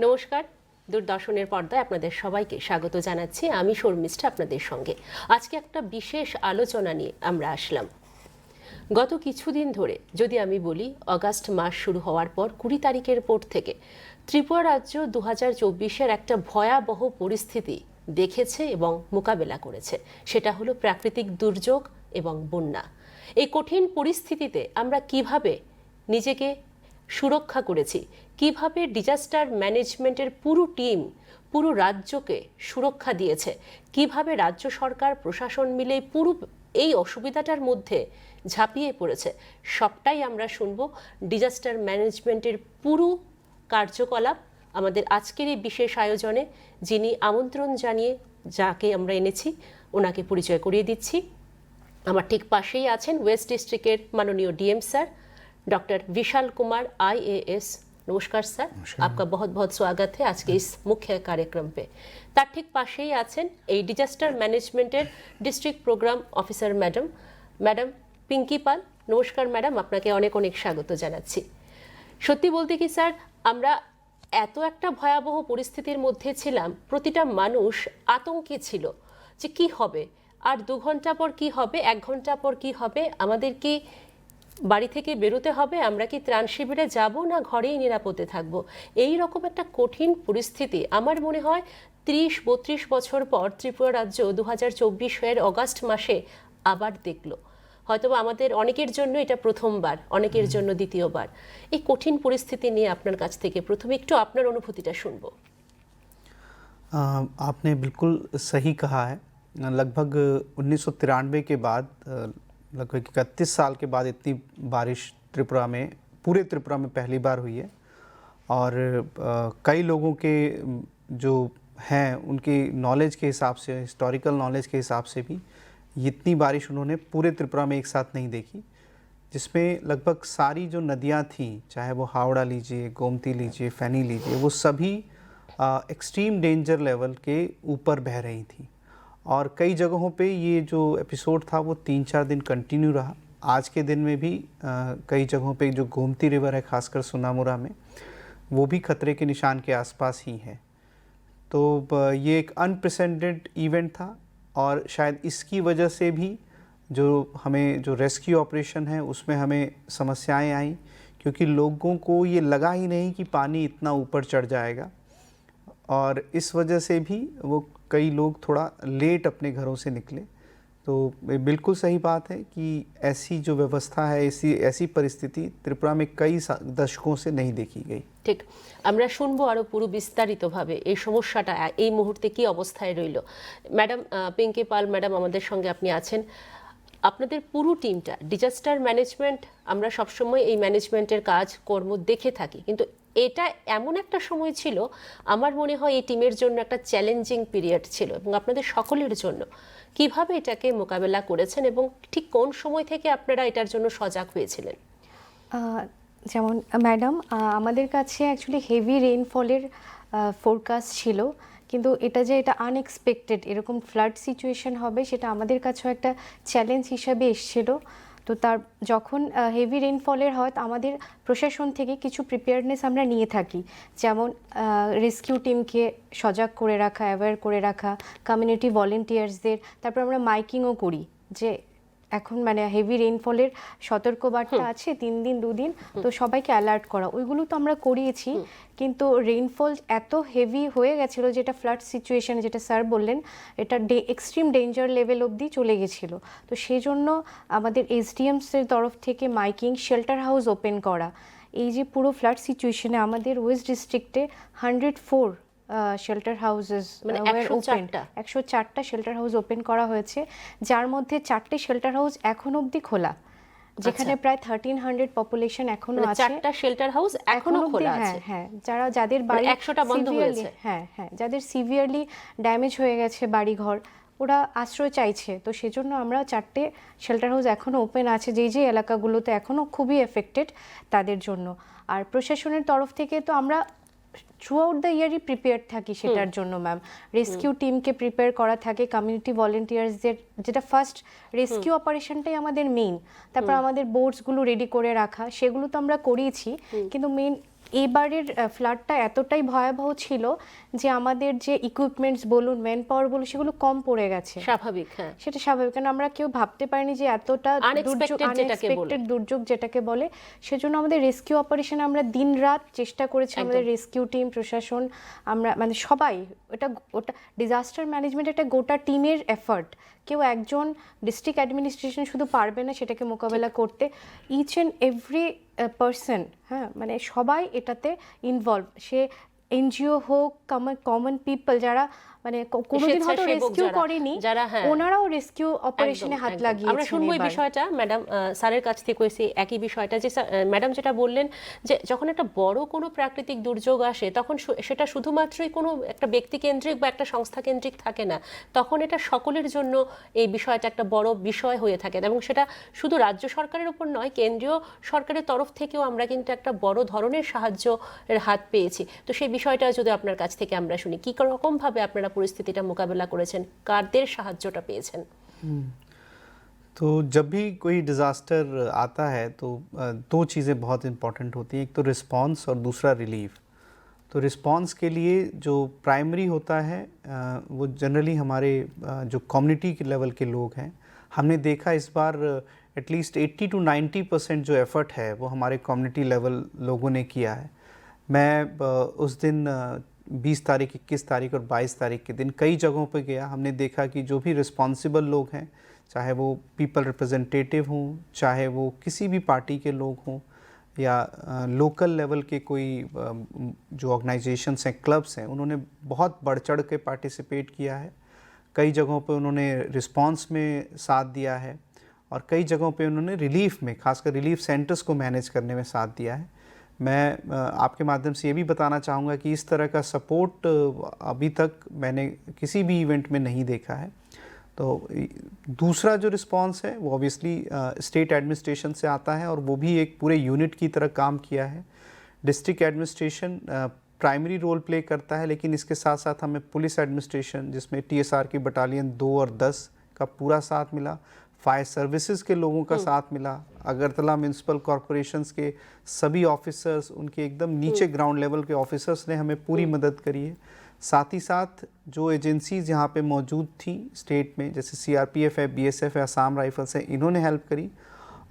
নমস্কার, দূরদর্শনের পর্দায় আপনাদের সবাইকে স্বাগত জানাচ্ছি। আমি শর্মিষ্ঠা আপনাদের সঙ্গে। আজকে একটা বিশেষ আলোচনা নিয়ে আমরা আসলাম। গত কিছুদিন ধরে যদি আমি বলি, অগাস্ট মাস শুরু হওয়ার পর 20 তারিখের পর থেকে ত্রিপুরা রাজ্য 2024-এর একটা ভয়াবহ পরিস্থিতি দেখেছে এবং মোকাবেলা করেছে। সেটা হলো প্রাকৃতিক দুর্যোগ এবং বন্যা। এই কঠিন পরিস্থিতিতে আমরা কিভাবে নিজেকে সুরক্ষা করেছি, কিভাবে ডিজাস্টার ম্যানেজমেন্টের পুরো টিম পুরো রাজ্যকে সুরক্ষা দিয়েছে, কিভাবে রাজ্য সরকার প্রশাসন মিলে পুরো এই অসুবিধাটার মধ্যে ঝাঁপিয়ে পড়েছে, সবটাই আমরা শুনবো। ডিজাস্টার ম্যানেজমেন্টের পুরো কার্যকলাপ আমাদের আজকের এই বিশেষ আয়োজনে যিনি আমন্ত্রণ জানিয়ে যাকে আমরা এনেছি ওনাকে পরিচয় করিয়ে দিচ্ছি। আমার ঠিক পাশেই আছেন ওয়েস্ট ডিস্ট্রিক্টের माननीय DM sir doctor Vishal Kumar IAS। नमस्कार सर, आपका बहुत बहुत स्वागत है आज के इस मुख्य कार्यक्रम पे। তার ঠিক পাশেই আছেন এই ডিজাস্টার ম্যানেজমেন্টের district program officer madam Pinki Pal. নমস্কার ম্যাডাম, আপনাকে অনেক অনেক স্বাগত জানাচ্ছি। সত্যি বলতে কি স্যার, আমরা এত একটা ভয়াবহ পরিস্থিতির মধ্যে ছিলাম, প্রতিটা মানুষ আতঙ্কে ছিল যে কি হবে, আর 2 ঘন্টা পর কি হবে, 1 ঘন্টা পর কি হবে, আমাদের কি বাড়ি থেকে বেরোতে হবে, আমরা কি ত্রাণ শিবিরে যাব না ঘরেই নিরাপদে থাকব। এই রকম একটা কঠিন পরিস্থিতি আমার মনে হয় 30-32 বছর পর ত্রিপুরা রাজ্য 2024-এর অগাস্ট মাসে আবার দেখলো। হয়তো আমাদের অনেকের জন্য এটা প্রথমবার, অনেকের জন্য দ্বিতীয়বার। এই কঠিন পরিস্থিতি নিয়ে আপনার কাছ থেকে প্রথমে একটু আপনার অনুভূতিটা শুনবো। आपने बिल्कुल सही कहा है। लगभग 1993 के बाद लगभग 31 साल के बाद इतनी बारिश त्रिपुरा में, पूरे त्रिपुरा में पहली बार हुई है। और कई लोगों के जो हैं उनकी नॉलेज के हिसाब से, हिस्टोरिकल नॉलेज के हिसाब से भी इतनी बारिश उन्होंने पूरे त्रिपुरा में एक साथ नहीं देखी, जिसमें लगभग सारी जो नदियाँ थीं, चाहे वो हावड़ा लीजिए, गोमती लीजिए, फैनी लीजिए, वो सभी एक्सट्रीम डेंजर लेवल के ऊपर बह रही थी। और कई जगहों पे ये जो एपिसोड था वो 3-4 दिन कंटिन्यू रहा। आज के दिन में भी कई जगहों पे जो गोमती रिवर है, खासकर सुनामुरा में, वो भी खतरे के निशान के आसपास ही है। तो ये एक अनप्रेसिडेंटेड इवेंट था, और शायद इसकी वजह से भी जो हमें जो रेस्क्यू ऑपरेशन है उसमें हमें समस्याएं आईं, क्योंकि लोगों को ये लगा ही नहीं कि पानी इतना ऊपर चढ़ जाएगा। और इस वजह से भी वो कई लोग थोड़ा लेट अपने घरों से निकले। तो बिल्कुल सही बात है कि ऐसी जो व्यवस्था है, ऐसी परिस्थिति त्रिपुरा में कई दशकों से नहीं देखी गई। ঠিক, আমরা শুনবো আরো পুরো বিস্তারিতভাবে এই সমস্যাটা এই মুহূর্তে কি অবস্থায় রইল। ম্যাডাম পিঙ্কি পাল ম্যাডাম আমাদের সঙ্গে আপনি আছেন। আপনাদের পুরো টিমটা ডিজাস্টার ম্যানেজমেন্ট, আমরা সবসময় এই ম্যানেজমেন্টের কাজ কর্ম দেখে থাকি, কিন্তু এটা এমন একটা সময় ছিল আমার মনে হয় এই টিমের জন্য একটা চ্যালেঞ্জিং পিরিয়ড ছিল, এবং আপনাদের সকলের জন্য কিভাবে এটাকে মোকাবেলা করেছেন এবং ঠিক কোন সময় থেকে আপনারা এটার জন্য সজাগ হয়েছিলেন? যেমন ম্যাডাম, আমাদের কাছে অ্যাকচুয়ালি হেভি রেইনফলের ফোরকাস্ট ছিল, কিন্তু এটা আনএক্সপেক্টেড এরকম ফ্লাড সিচুয়েশন হবে সেটা আমাদের কাছেও একটা চ্যালেঞ্জ হিসাবে এসেছিল। তো তার যখন হেভি রেইনফলের হয় আমাদের প্রশাসন থেকে কিছু প্রিপেয়ারনেস আমরা নিয়ে থাকি, যেমন রেস্কিউ টিমকে সজাগ করে রাখা, অ্যাওয়্যার করে রাখা, কমিউনিটি ভলেন্টিয়ার্সদের, তারপর আমরা মাইকিংও করি যে এখন মানে হেভি রেইনফলের সতর্কবার্তা আছে 3 দিন 2 দিন, তো সবাইকে অ্যালার্ট করা, ওইগুলো তো আমরা করিয়েছি। কিন্তু রেইনফল এত হেভি হয়ে গেছিলো যেটা ফ্লাড সিচুয়েশন, যেটা স্যার বললেন, এটা এক্সট্রিম ডেঞ্জার লেভেল অবধি চলে গেছিলো। তো সেই জন্য আমাদের SDMসের তরফ থেকে মাইকিং, শেল্টার হাউস ওপেন করা, এই যে পুরো ফ্লাড সিচুয়েশনে আমাদের ওয়েস্ট ডিস্ট্রিক্টে 104 শেল্টার হাউসেস মানে 104টা শেল্টার হাউস ওপেন করা হয়েছে, যার মধ্যে 4টে শেল্টার হাউস এখন অবধি খোলা, যেখানে প্রায় 1300 পপুলেশন এখনো আছে। 4টা শেল্টার হাউস এখনো খোলা আছে? হ্যাঁ, যাদের বাড়ি 100টা বন্ধ হয়েছে। হ্যাঁ, যাদের সিভিয়ারলি ড্যামেজ হয়ে গেছে বাড়িঘর, ওরা আশ্রয় চাইছে। তো সেজন্য আমরা 4টে শেল্টার হাউস এখনো ওপেন আছে, যে এলাকাগুলোতে এখনো খুবই এফেক্টেড তাদের জন্য। আর প্রশাসনের তরফ থেকে তো আমরা থ্রু আউট দ্য ইয়ারই প্রিপেয়ার থাকি সেটার জন্য ম্যাম। রেস্কিউ টিমকে প্রিপেয়ার করা থাকে, কমিউনিটি ভলেন্টিয়ার্সদের, যেটা ফার্স্ট রেস্কিউ অপারেশনটাই আমাদের মেইন। তারপর আমাদের বোটসগুলো রেডি করে রাখা, সেগুলো তো আমরা করিয়েছি, কিন্তু মেইন এবারের ফ্লাডটা এতটাই ভয়াবহ ছিল যে আমাদের যে ইকুইপমেন্টস বলুন, ম্যান পাওয়ার বলুন, সেগুলো কম পড়ে গেছে। স্বাভাবিক, হ্যাঁ। সেটা স্বাভাবিক, কারণ আমরা কেউ ভাবতে পারিনি যে এতটা Unexpected দুর্যোগ যেটাকে বলে। সেজন্য আমাদের রেস্কিউ অপারেশন আমরা দিন রাত চেষ্টা করেছি, আমাদের রেস্কিউ টিম, প্রশাসন, আমরা মানে সবাই। ওটা ডিজাস্টার ম্যানেজমেন্ট একটা গোটা টিমের এফার্ট। কেউ একজন ডিস্ট্রিক্ট অ্যাডমিনিস্ট্রেশন শুধু পারবে না সেটাকে মোকাবেলা করতে। ইচ অ্যান্ড এভরি পার্সন, হ্যাঁ, মানে সবাই এটাতে ইনভলভ। সে এনজিও হোক, কমন পিপল যারা মানে কোনোদিন হয়তো রেস্কিউ করেনি, ওনারাও রেস্কিউ অপারেশনে হাত লাগিয়েছেন। আমরা শুনবো এই বিষয়টা ম্যাডাম স্যারের কাছ থেকে এসে একই বিষয়টা, যে ম্যাডাম যেটা বললেন যে যখন একটা বড় কোনো প্রাকৃতিক দুর্যোগ আসে তখন সেটা শুধুমাত্রই কোনো একটা ব্যক্তি কেন্দ্রিক বা একটা সংস্থা কেন্দ্রিক থাকে না, তখন এটা সকলের জন্য এই বিষয়টা একটা বড় বিষয় হয়ে থাকে। এবং সেটা শুধু রাজ্য সরকারের উপর নয়, কেন্দ্রীয় সরকারের তরফ থেকেও আমরা কিন্তু একটা বড় ধরনের সাহায্যের হাত পেয়েছি। তো সেই বিষয়টা যদি আপনার কাছ থেকে আমরা শুনি, কি রকম ভাবে আপনারা পরিস্থিতিটা মোকাবেলা করেছেন, কাদের সাহায্যটা পেয়েছেন? तो जब भी कोई डिज़ास्टर आता है तो दो चीज़ें बहुत इम्पॉर्टेंट होती हैं, एक तो रिस्पांस और दूसरा रिलीफ। तो रिस्पांस के लिए जो प्राइमरी होता है वो जनरली हमारे जो कम्युनिटी के लेवल के लोग हैं। हमने देखा इस बार एटलीस्ट 80 to 90% जो एफ़र्ट है वो हमारे कम्युनिटी लेवल लोगों ने किया है। मैं उस दिन 20 तारीख, 21 तारीख और 22 तारीख के दिन कई जगहों पर गया। हमने देखा कि जो भी रिस्पॉन्सिबल लोग हैं, चाहे वो पीपल रिप्रेजेंटेटिव हों, चाहे वो किसी भी पार्टी के लोग हों, या लोकल लेवल के कोई जो ऑर्गेनाइजेशंस हैं, क्लब्स हैं, उन्होंने बहुत बढ़ चढ़ के पार्टिसिपेट किया है। कई जगहों पे उन्होंने रिस्पांस में साथ दिया है और कई जगहों पे उन्होंने रिलीफ में, खासकर रिलीफ सेंटर्स को मैनेज करने में साथ दिया है। मैं आपके माध्यम से ये भी बताना चाहूँगा कि इस तरह का सपोर्ट अभी तक मैंने किसी भी इवेंट में नहीं देखा है। तो दूसरा जो रिस्पांस है वो ऑब्वियसली स्टेट एडमिनिस्ट्रेशन से आता है और वो भी एक पूरे यूनिट की तरह काम किया है। District administration primary role play करता है, लेकिन इसके साथ साथ हमें पुलिस एडमिनिस्ट्रेशन, जिसमें TSR की बटालियन 2 और 10 का पूरा साथ मिला, फायर सर्विसेज के लोगों का साथ मिला, अगरतला म्यूनसिपल कॉरपोरेशंस के सभी ऑफिसर्स, उनके एकदम नीचे ग्राउंड लेवल के ऑफिसर्स ने हमें पूरी मदद करी है। साथ ही साथ जो एजेंसीज़ यहाँ पे मौजूद थी स्टेट में, जैसे CRPF है, BSF है, असम राइफल्स है, इन्होंने हेल्प करी।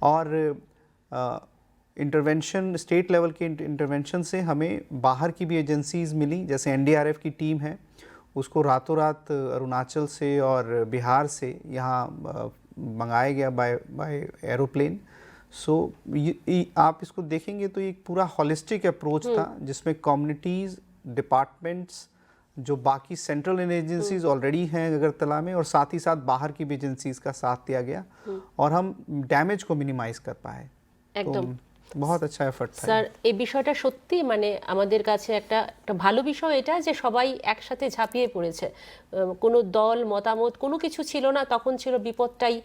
और इंटरवेंशन, स्टेट लेवल के इंटरवेंशन से हमें बाहर की भी एजेंसीज़ मिली, जैसे NDRF की टीम है, उसको रातों रात अरुणाचल से और बिहार से यहाँ मंगाया गया बाय एरोप्लेन। सो आप इसको देखेंगे तो एक पूरा हॉलिस्टिक अप्रोच था, जिसमें कम्युनिटीज़, डिपार्टमेंट्स, जो बाकी सेंट्रल एजेंसीज ऑलरेडी हैं अगरतला में, और साथ ही साथ बाहर की भी एजेंसीज का साथ दिया गया और हम डैमेज को मिनिमाइज कर पाए। एकदम बहुत अच्छा एफर्ट था স্যার। এই বিষয়টা সত্যি মানে আমাদের কাছে একটা ভালো বিষয় এটা যে সবাই একসাথে ঝাঁপিয়ে পড়েছে, কোনো দল মতামত কোনো কিছু ছিল না, তখন ছিল বিপদটাই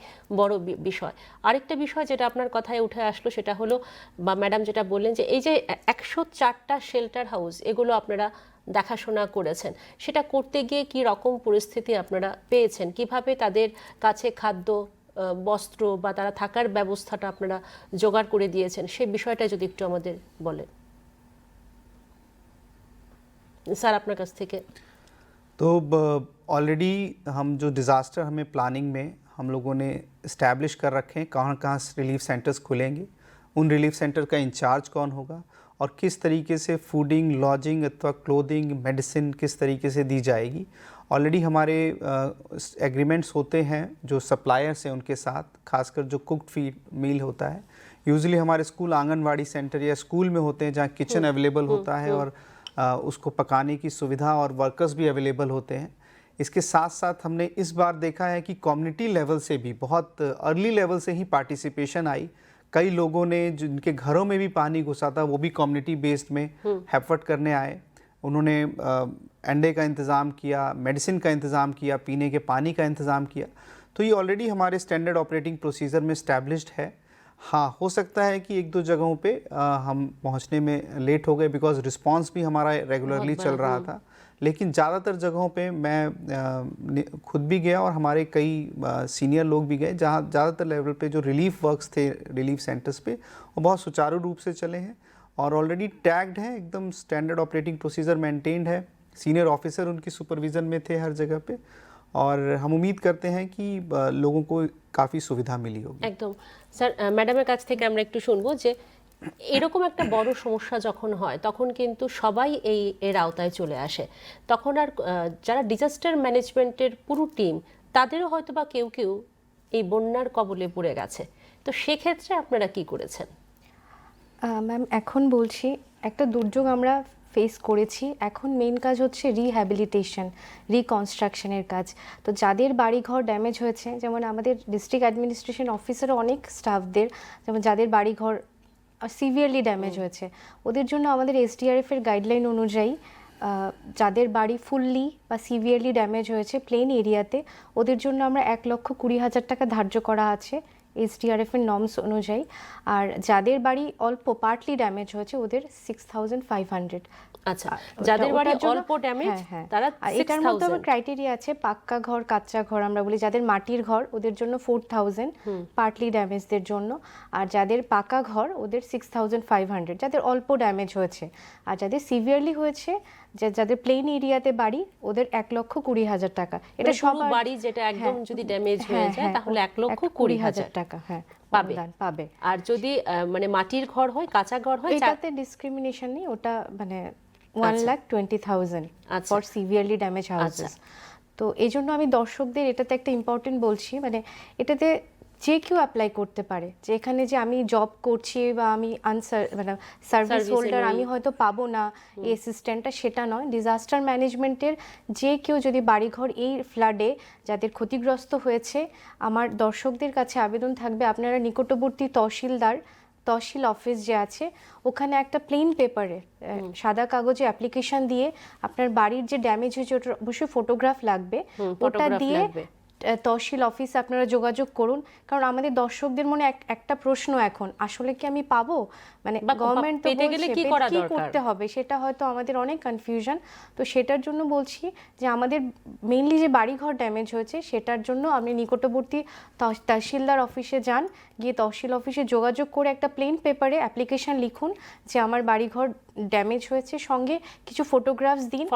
বড় বিষয়। আরেকটা বিষয় যেটা আপনার কথায় উঠে আসলো সেটা হলো, বা ম্যাডাম যেটা বললেন, যে এই যে 104টা শেল্টার হাউস এগুলো আপনারা দেখাশোনা করেছেন, সেটা করতে গিয়ে কি রকম পরিস্থিতি আপনারা পেয়েছেন, কিভাবে তাদের কাছে খাদ্য, বস্ত্র বা তারা থাকার ব্যবস্থাটা আপনারা জোগাড় করে দিয়েছেন, সেই বিষয়টা যদি একটু আমাদের বলেন স্যার আপনার কাছ থেকে। तो ऑलरेडी हम जो डिज़ास्टर हमें प्लानिंग में हम लोगों ने इस्टेब्लिश कर रखे हैं, कहाँ कहाँ रिलीफ सेंटर्स खुलेंगे, उन रिलीफ सेंटर का इंचार्ज कौन होगा और किस तरीके से फूडिंग, लॉजिंग अथवा क्लोथिंग, मेडिसिन किस तरीके से दी जाएगी। ऑलरेडी हमारे एग्रीमेंट्स होते हैं जो सप्लायर्स हैं उनके साथ, खासकर जो कुक्ड फीड मील होता है, यूजुअली हमारे स्कूल आंगनवाड़ी सेंटर या स्कूल में होते हैं, जहाँ किचन अवेलेबल होता है और उसको पकाने की सुविधा और वर्कर्स भी अवेलेबल होते हैं। इसके साथ साथ हमने इस बार देखा है कि कम्युनिटी लेवल से भी बहुत अर्ली लेवल से ही पार्टिसिपेशन आई। कई लोगों ने, जिनके घरों में भी पानी घुसा था, वो भी कम्युनिटी बेस्ड में एफर्ट करने आए। उन्होंने अंडे का इंतज़ाम किया, मेडिसिन का इंतज़ाम किया, पीने के पानी का इंतज़ाम किया। तो ये ऑलरेडी हमारे स्टैंडर्ड ऑपरेटिंग प्रोसीजर में इस्टेब्लिश्ड है। हाँ, हो सकता है कि एक दो जगहों पे हम पहुंचने में लेट हो गए, बिकॉज रिस्पांस भी हमारा रेगुलरली चल रहा था, लेकिन ज़्यादातर जगहों पे मैं खुद भी गया और हमारे कई सीनियर लोग भी गए, जहाँ ज़्यादातर लेवल पे जो रिलीफ वर्क्स थे रिलीफ सेंटर्स पे, वो बहुत सुचारू रूप से चले हैं। और ऑलरेडी टैग्ड हैं, एकदम स्टैंडर्ड ऑपरेटिंग प्रोसीजर मेंटेन्ड है, सीनियर ऑफिसर उनकी सुपरविज़न में थे हर जगह पे, और हम उम्मीद करते हैं कि लोगों को काफ़ी सुविधा मिली होगी। একদম স্যার, ম্যাডামের কাছ থেকে আমরা একটু শুনবো যে এরকম একটা বড় সমস্যা যখন হয় তখন কিন্তু সবাই এর আওতায় চলে আসে। তখন আর যারা ডিজাস্টার ম্যানেজমেন্টের পুরো টিম তাদেরও হয়তো বা কেউ কেউ এই বন্যার কবলে পড়ে গেছে, তো সেক্ষেত্রে আপনারা কি করেছেন? ম্যাম এখন বলছি, একটা দুর্যোগ আমরা ফেস করেছি, এখন মেইন কাজ হচ্ছে রিহ্যাবিলিটেশন, রিকনস্ট্রাকশনের কাজ। তো যাদের বাড়িঘর ড্যামেজ হয়েছে, যেমন আমাদের ডিস্ট্রিক্ট অ্যাডমিনিস্ট্রেশন অফিসারও অনেক স্টাফদের, যেমন যাদের বাড়িঘর সিভিয়ারলি ড্যামেজ হয়েছে, ওদের জন্য আমাদের এসডিআরএফ এর গাইডলাইন অনুযায়ী যাদের বাড়ি ফুললি বা সিভিয়ারলি ড্যামেজ হয়েছে প্লেন এরিয়াতে, ওদের জন্য আমরা 1,20,000 টাকা ধার্য করা আছে এসডিআরএফ এর নর্মস অনুযায়ী। আর যাদের বাড়ি অল্প পার্টলি ড্যামেজ হয়েছে ওদের 6,500। আচ্ছা, যাদের বাড়ি অল্প ড্যামেজ তারা এটার মধ্যে আবার ক্রাইটেরিয়া আছে, পাক্কা ঘর, কাঁচা ঘর আমরা বলি, যাদের মাটির ঘর ওদের জন্য 4,000 পার্টলি ড্যামেজদের জন্য, আর যাদের পাকা ঘর ওদের 6,500 যাদের অল্প ড্যামেজ হয়েছে। আর যাদের সিভিয়ারলি হয়েছে, যাদের প্লেন এরিয়াতে বাড়ি, ওদের 1,20,000 টাকা। এটা সবার বাড়ি যেটা একদম যদি ড্যামেজ হয়ে যায় তাহলে 1,20,000 টাকা পাবে। আর যদি মানে মাটির ঘর হয়, কাঁচা ঘর হয়, এটাতে ডিসক্রিমিনেশন নেই, ওটা মানে 1,20,000 ফর সিভিয়ারলি ড্যামেজ হাউসেস। তো এই জন্য আমি দর্শকদের এটাতে একটা ইম্পর্টেন্ট বলছি, মানে এটাতে যে কেউ অ্যাপ্লাই করতে পারে, যে এখানে যে আমি জব করছি বা আমি মানে সার্ভিস হোল্ডার, আমি হয়তো পাবো না এই অ্যাসিস্ট্যান্টটা, সেটা নয়। ডিজাস্টার ম্যানেজমেন্টের যে কেউ যদি বাড়িঘর এই ফ্লাডে যাদের ক্ষতিগ্রস্ত হয়েছে, আমার দর্শকদের কাছে আবেদন থাকবে, আপনারা নিকটবর্তী তহসিল অফিস যে আছে ওখানে একটা প্লেন পেপারে সাদা কাগজে অ্যাপ্লিকেশন দিয়ে আপনার বাড়ির যে ড্যামেজ হয়েছে ওটার অবশ্যই ফটোগ্রাফ লাগবে, ওটা দিয়ে তহসিল অফিসে আপনারা যোগাযোগ করুন। কারণ আমাদের দর্শকদের মনে একটা প্রশ্ন এখন, আসলে কি আমি পাবো, মানে গভর্নমেন্ট তো বলছে কি করতে হবে, সেটা হয়তো আমাদের অনেক কনফিউশন। তো সেটার জন্য বলছি যে আমাদের মেইনলি যে বাড়িঘর ড্যামেজ হয়েছে সেটার জন্য আপনি নিকটবর্তী তহসিলদার অফিসে যান, গিয়ে তহসিল অফিসে যোগাযোগ করে একটা প্লেন পেপারে অ্যাপ্লিকেশন লিখুন যে আমার বাড়িঘর ড্যামেজ হয়েছে, সঙ্গে কিছু ফটোগ্রাফস দিন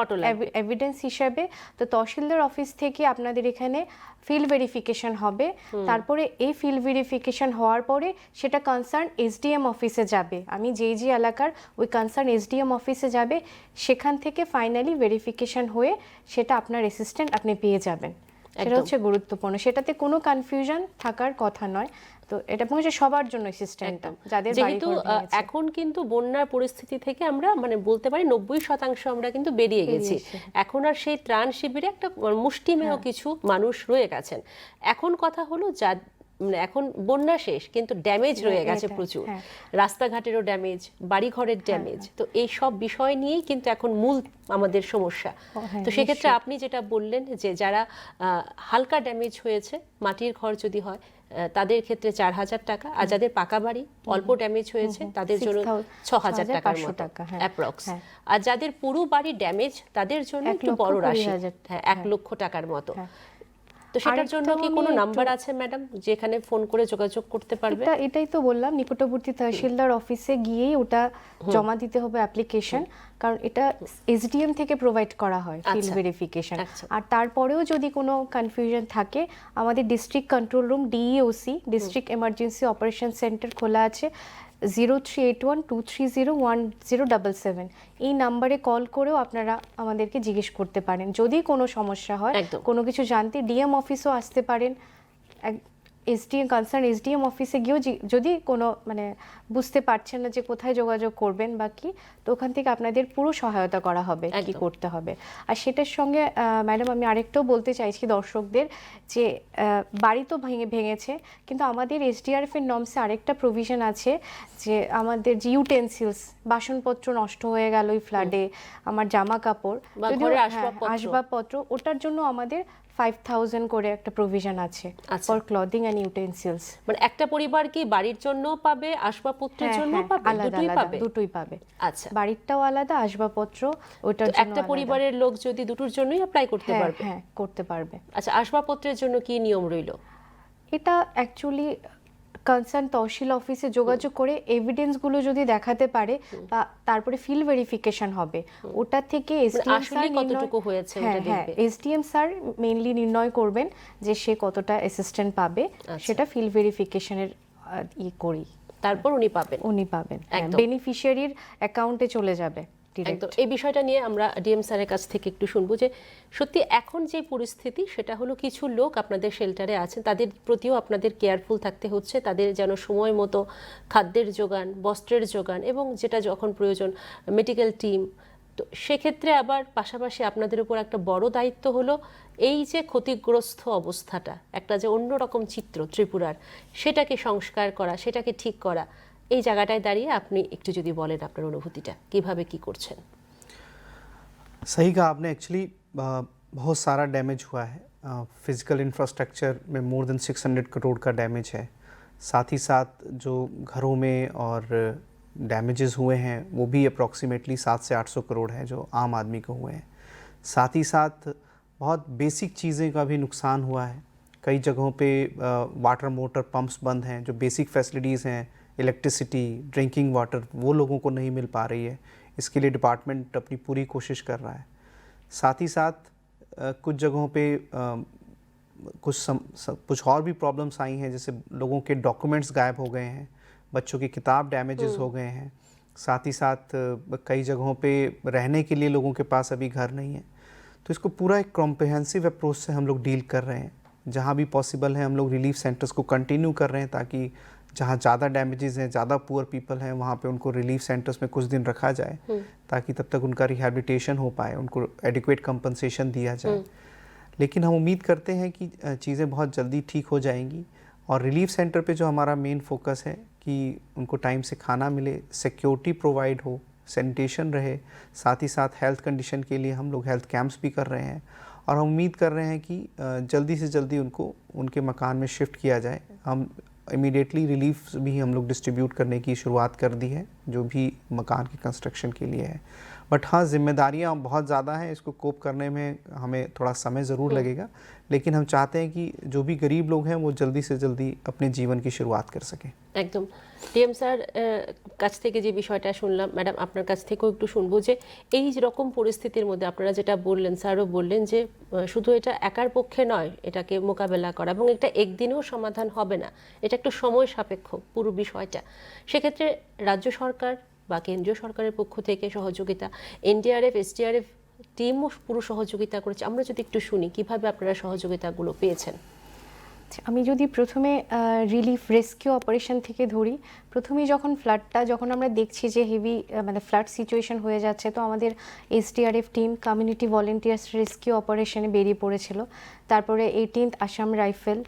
এভিডেন্স হিসাবে। তো তহসিলদার অফিস থেকে আপনাদের এখানে ফিল্ড ভেরিফিকেশন হবে, তারপরে এই ফিল্ড ভেরিফিকেশন হওয়ার পরে সেটা কনসার্ন এসডিএম অফিসে যাবে, আমি যে এলাকার ওই কনসার্ন এসডিএম অফিসে যাবে, সেখান থেকে ফাইনালি ভেরিফিকেশন হয়ে সেটা আপনার অ্যাসিস্ট্যান্ট আপনি পেয়ে যাবেন। সেটা হচ্ছে গুরুত্বপূর্ণ, সেটাতে কোনো কনফিউশন থাকার কথা নয়। তো এটা পৌঁছে সবার জন্য সিস্টেমটা, যাদের যেহেতু এখন কিন্তু বন্যার পরিস্থিতি থেকে আমরা মানে বলতে পারি 90% আমরা কিন্তু বেরিয়ে গেছি, এখন আর সেই ত্রাণ শিবিরে একটা মুষ্টিমেয় কিছু মানুষ রয়ে গেছেন। এখন কথা হলো যা মানে এখন বন্যা শেষ কিন্তু ড্যামেজ রয়ে গেছে প্রচুর, রাস্তাঘাটেরও ড্যামেজ, বাড়িঘরের ড্যামেজ, তো এই সব বিষয় নিয়েই কিন্তু এখন মূল আমাদের সমস্যা। তো সেক্ষেত্রে আপনি যেটা বললেন যে যারা হালকা ড্যামেজ হয়েছে, মাটির ঘর যদি হয় তাদের ক্ষেত্রে 4,000 টাকা, আর যাদের পাকা বাড়ি অল্প ড্যামেজ হয়েছে তাদের জন্য 6,000 টাকার মতো অ্যাপ্রক্স, আর যাদের পুরো বাড়ি ড্যামেজ তাদের জন্য একটু বড় রাশি, 1 লক্ষ টাকার মতো। তো সেটার জন্য কি কোনো নাম্বার আছে ম্যাডাম যেখানে ফোন করে যোগাযোগ করতে পারবে? এটাই তো বললাম, নিকটবর্তী তহসিলদার অফিসে গিয়েই ওটা জমা দিতে হবে অ্যাপ্লিকেশন, কারণ এটা এসডিএম থেকে প্রোভাইড করা হয় ফিল্ড ভেরিফিকেশন। আর তারপরেও যদি কোনো কনফিউশন থাকে, আমাদের district control room DEOC, district emergency operation centre খোলা আছে, 038123010077, এই নাম্বারে কল করেও আপনারা আমাদেরকে জিজ্ঞেস করতে পারেন যদি কোনো সমস্যা হয়, কোনো কিছু জানতে ডিএম অফিসও আসতে পারেন, এসডিএম কনসার্ন এসডিএম অফিসে গিয়েও যদি কোনো মানে বুঝতে পারছেন না যে কোথায় যোগাযোগ করবেন বা কি, তো ওখান থেকে আপনাদের পুরো সহায়তা করা হবে কি করতে হবে। আর সেটার সঙ্গে ম্যাডাম আমি আরেকটাও বলতে চাইছি দর্শকদের, যে বাড়ি তো ভেঙেছে কিন্তু আমাদের এসডিআরএফ এর নর্মসে আরেকটা প্রভিশন আছে, যে আমাদের যে ইউটেন্সিলস, বাসনপত্র নষ্ট হয়ে গেল ওই ফ্লাডে, আমার জামা কাপড়, আসবাবপত্র, ওটার জন্য আমাদের 5,000 করে একটা প্রভিশন আছে ফর ক্লথিং এন্ড ইউটেন্সিলস। মানে একটা পরিবার কি বাড়ির জন্য পাবে, আসবাবপত্রের জন্য পাবে, দুটোই পাবে। আচ্ছা, বাড়িরটাও আলাদা, আসবাবপত্র ওটার জন্য একটা পরিবারের লোক যদি দুটোর জন্যই অ্যাপ্লাই করতে পারবে? হ্যাঁ, করতে পারবে। আচ্ছা, আসবাবপত্রের জন্য কি নিয়ম রইল? এটা অ্যাকচুয়ালি কনসার্ন তহসিল অফিসে যোগাযোগ করে এভিডেন্সগুলো যদি দেখাতে পারে বা তারপরে ফিল্ড ভেরিফিকেশন হবে, ওটা থেকে এসডিএম আসলে কতটুকু হয়েছে ওটা দেখবে। এসডিএম স্যার মেইনলি নির্ণয় করবেন যে সে কতটা অ্যাসিস্ট্যান্ট পাবে, সেটা ফিল্ড ভেরিফিকেশনের করি, তারপর উনি পাবেন। বেনিফিশিয়ারির অ্যাকাউন্টে চলে যাবে direct। একদম এই বিষয়টা নিয়ে আমরা ডিএম স্যারের কাছ থেকে একটু শুনবো যে সত্যি এখন যে পরিস্থিতি সেটা হলো কিছু লোক আপনাদের শেল্টারে আছেন, তাদের প্রতিও আপনাদের কেয়ারফুল থাকতে হচ্ছে, তাদের যেন সময় মতো খাদ্যের যোগান, বস্ত্রের যোগান এবং যেটা যখন প্রয়োজন মেডিকেল টিম। তো সেক্ষেত্রে আবার পাশাপাশি আপনাদের উপর একটা বড় দায়িত্ব হলো এই যে ক্ষতিগ্রস্ত অবস্থাটা, একটা যে অন্যরকম চিত্র ত্রিপুরার, সেটাকে সংস্কার করা, সেটাকে ঠিক করা। এই জায়গাটায় দাঁড়িয়ে আপনি একটু যদি বলেন আপনার অনুভূতিটা কিভাবে কি করছেন। सही कहा आपने। एक्चुअली बहुत सारा डैमेज हुआ है। फिज़िकल इंफ्रास्ट्रक्चर में मोर देन 600 करोड़ का डैमेज है। साथ ही साथ जो घरों में और डैमेजेस हुए हैं वो भी अप्रॉक्सीमेटली 700 से 800 करोड़ है जो आम आदमी को हुए हैं। साथ ही साथ बहुत बेसिक चीज़ें का भी नुकसान हुआ है। कई जगहों पे वाटर मोटर पंप्स बंद हैं, जो बेसिक फैसिलिटीज़ हैं, इलेक्ट्रिसिटी, ड्रिंकिंग वाटर, वो लोगों को नहीं मिल पा रही है। इसके लिए डिपार्टमेंट अपनी पूरी कोशिश कर रहा है। साथ ही साथ कुछ जगहों पे कुछ और भी प्रॉब्लम्स आई हैं, जैसे लोगों के डॉक्यूमेंट्स गायब हो गए हैं, बच्चों की किताब डैमेजेस हो गए हैं। साथ ही साथ कई जगहों पे रहने के लिए लोगों के पास अभी घर नहीं है। तो इसको पूरा एक कॉम्प्रिहेंसिव अप्रोच से हम लोग डील कर रहे हैं। जहाँ भी पॉसिबल है हम लोग रिलीफ सेंटर्स को कंटिन्यू कर रहे हैं, ताकि जहाँ ज़्यादा डैमेजेस हैं, ज़्यादा पुअर पीपल हैं, वहाँ पे उनको रिलीफ सेंटर्स में कुछ दिन रखा जाए, ताकि तब तक उनका रिहैबिलिटेशन हो पाए, उनको एडिक्वेट कंपनसेशन दिया जाए। लेकिन हम उम्मीद करते हैं कि चीज़ें बहुत जल्दी ठीक हो जाएंगी। और रिलीफ सेंटर पे जो हमारा मेन फोकस है कि उनको टाइम से खाना मिले, सिक्योरिटी प्रोवाइड हो, सैनिटेशन रहे, साथ ही साथ हेल्थ कंडीशन के लिए हम लोग हेल्थ कैंप्स भी कर रहे हैं। और हम उम्मीद कर रहे हैं कि जल्दी से जल्दी उनको उनके मकान में शिफ्ट किया जाए। हम इमीडिएटली रिलीफ भी हम लोग डिस्ट्रीब्यूट करने की शुरुआत कर दी है, जो भी मकान के कंस्ट्रक्शन के लिए है। बट हाँ, जिम्मेदारियाँ बहुत ज़्यादा हैं, इसको कोप करने में हमें थोड़ा समय ज़रूर लगेगा, लेकिन हम चाहते हैं कि जो भी गरीब लोग हैं वो जल्दी से जल्दी अपने जीवन की शुरुआत कर सकें। একদম ডিএম স্যার কাছ থেকে যে বিষয়টা শুনলাম, ম্যাডাম আপনার কাছ থেকেও একটু শুনবো যে এই রকম পরিস্থিতির মধ্যে আপনারা যেটা বললেন, স্যারও বললেন যে শুধু এটা একার পক্ষে নয় এটাকে মোকাবেলা করা, এবং এটা একদিনেও সমাধান হবে না, এটা একটু সময় সাপেক্ষ পুরো বিষয়টা। সেক্ষেত্রে রাজ্য সরকার বা কেন্দ্রীয় সরকারের পক্ষ থেকে সহযোগিতা, এনডিআরএফ, এসডিআরএফ টিমও পুরো সহযোগিতা করেছে। আমরা যদি একটু শুনি কিভাবে আপনারা সহযোগিতাগুলো পেয়েছেন। আমি যদি প্রথমে রিলিফ রেস্কিউ অপারেশন থেকে ধরি, প্রথমেই যখন আমরা দেখছি যে হেভি মানে ফ্লাড সিচুয়েশন হয়ে যাচ্ছে, তো আমাদের SDRF team community volunteers rescue অপারেশনে বেরিয়ে পড়েছিল। তারপরে 18th Assam rifle,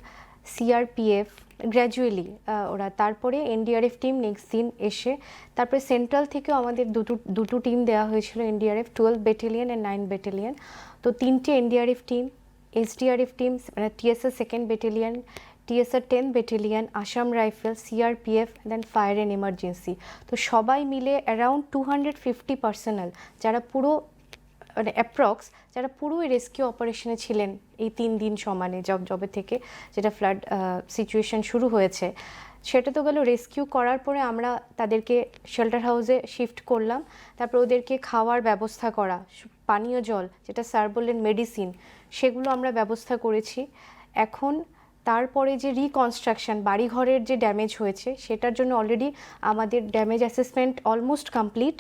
CRPF gradually ওরা, তারপরে এনডিআরএফ টিম নেক্সট দিন এসে, তারপরে সেন্ট্রাল থেকেও আমাদের দুটো টিম দেওয়া হয়েছিল, এনডিআরএফ 12 ব্যাটালিয়ন অ্যান্ড 9 ব্যাটালিয়ন। তো 3টে NDRF team, SDRF team, TSR 2nd battalion, TSR 10th battalion, Assam rifle, CRPF, then fire and emergency. তো সবাই মিলে অ্যারাউন্ড 250 পার্সোনাল, যারা পুরো মানে অ্যাপ্রক্স যারা পুরো রেস্কিউ অপারেশনে ছিলেন এই 3 দিন সমানে, জবে থেকে যেটা ফ্লাড সিচুয়েশন শুরু হয়েছে। সেটা তো গেল রেস্কিউ করার পরে আমরা তাদেরকে শেল্টার হাউসে শিফট করলাম। তারপর ওদেরকে খাওয়ার ব্যবস্থা করা, পানীয় জল, যেটা স্যার বললেন মেডিসিন, সেগুলো আমরা ব্যবস্থা করেছি। এখন তারপরে যে রিকনস্ট্রাকশন, বাড়িঘরের যে ড্যামেজ হয়েছে, সেটার জন্য অলরেডি আমাদের ড্যামেজ অ্যাসেসমেন্ট অলমোস্ট কমপ্লিট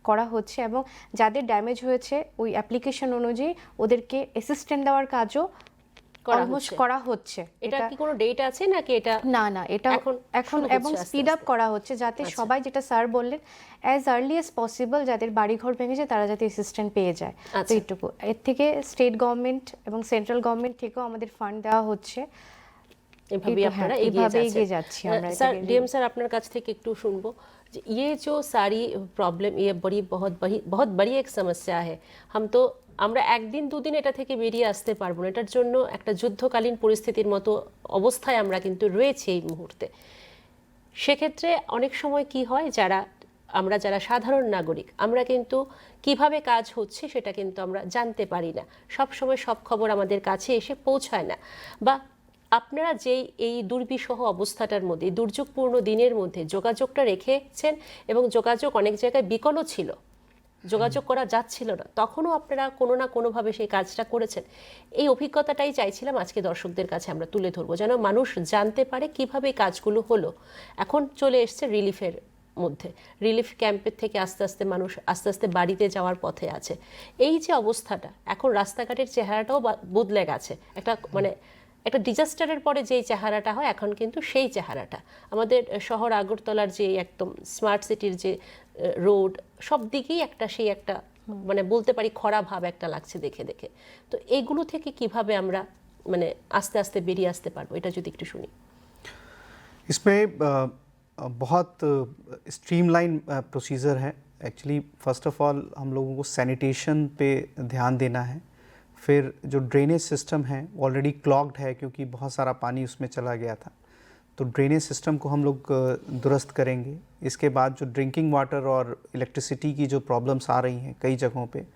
করা হচ্ছে, এবং যাদের ড্যামেজ হয়েছে ওই অ্যাপ্লিকেশন অনুযায়ী ওদেরকে অ্যাসিস্ট্যান্ট দেওয়ার কাজও অলমোস্ট করা হচ্ছে। এটা কি কোনো ডেট আছে নাকি এটা? না, এটা এখন এবং স্পিড আপ করা হচ্ছে, যাতে সবাই, যেটা স্যার বললেন, অ্যাজ আর্লি অ্যাজ পসিবল যাদের বাড়িঘর ভেঙেছে তারা যাতে অ্যাসিস্ট্যান্ট পেয়ে যায়। তো এইটুকু। এর থেকে স্টেট গভর্নমেন্ট এবং সেন্ট্রাল গভর্নমেন্ট থেকেও আমাদের ফান্ড দেওয়া হচ্ছে। এভাবে আপনারা এগিয়ে যাচ্ছি আমরা। স্যার, ডিএম স্যার আপনার কাছ থেকে একটু শুনবো যে ये जो सारी प्रॉब्लम, ये बहुत बड़ी एक समस्या है। আমরা একদিন দুদিন এটা থেকে বেরিয়ে আসতে পারবো না, এটার জন্য একটা যুদ্ধকালীন পরিস্থিতির মতো অবস্থায় আমরা কিন্তু রয়েছি এই মুহূর্তে। সেক্ষেত্রে অনেক সময় কি হয়, আমরা যারা সাধারণ নাগরিক, আমরা কিন্তু কিভাবে কাজ হচ্ছে সেটা কিন্তু আমরা জানতে পারি না, সব সময় সব খবর আমাদের কাছে এসে পৌঁছায় না, বা আপনারা যেই এই দুর্বিষহ অবস্থাটার মধ্যে, দুর্যোগপূর্ণ দিনের মধ্যে যোগাযোগটা রেখেছেন এবং যোগাযোগ অনেক জায়গায় বিকলও ছিল, যোগাযোগ করা যাচ্ছিল না, তখনও আপনারা কোনো না কোনোভাবে সেই কাজটা করেছেন। এই অভিজ্ঞতাটাই চাইছিলাম আজকে দর্শকদের কাছে আমরা তুলে ধরবো, যেন মানুষ জানতে পারে কিভাবে এই কাজগুলো হলো। এখন চলে এসছে রিলিফের মধ্যে, রিলিফ ক্যাম্পের থেকে আস্তে আস্তে মানুষ আস্তে আস্তে বাড়িতে যাওয়ার পথে আছে। এই যে অবস্থাটা, এখন রাস্তাঘাটের চেহারাটাও বদলে গেছে। একটা মানে একটা ডিজাস্টারের পরে যেই চেহারাটা হয়, এখন কিন্তু সেই চেহারাটা আমাদের শহর আগরতলার যে একদম স্মার্ট সিটির যে রোড, সব দিকেই একটা সেই একটা মানে বলতে পারি খরা ভাব একটা লাগছে দেখে দেখে। তো এইগুলো থেকে কিভাবে আমরা মানে আস্তে আস্তে বেরিয়ে আসতে পারবো, এটা যদি একটু শুনি। इसमें बहुत स्ट्रीमलाइन प्रोसीजर है। एक्चुअली फ़र्स्ट ऑफ ऑल हम लोगों को सैनिटेशन पे ध्यान देना है। फिर जो ड्रेनेज सिस्टम है ऑलरेडी क्लॉग्ड है क्योंकि बहुत सारा पानी उसमें चला गया था, तो ड्रेनेज सिस्टम को हम लोग दुरुस्त करेंगे। इसके बाद जो ड्रिंकिंग वाटर और इलेक्ट्रिसिटी की जो प्रॉब्लम्स आ रही हैं कई जगहों पे,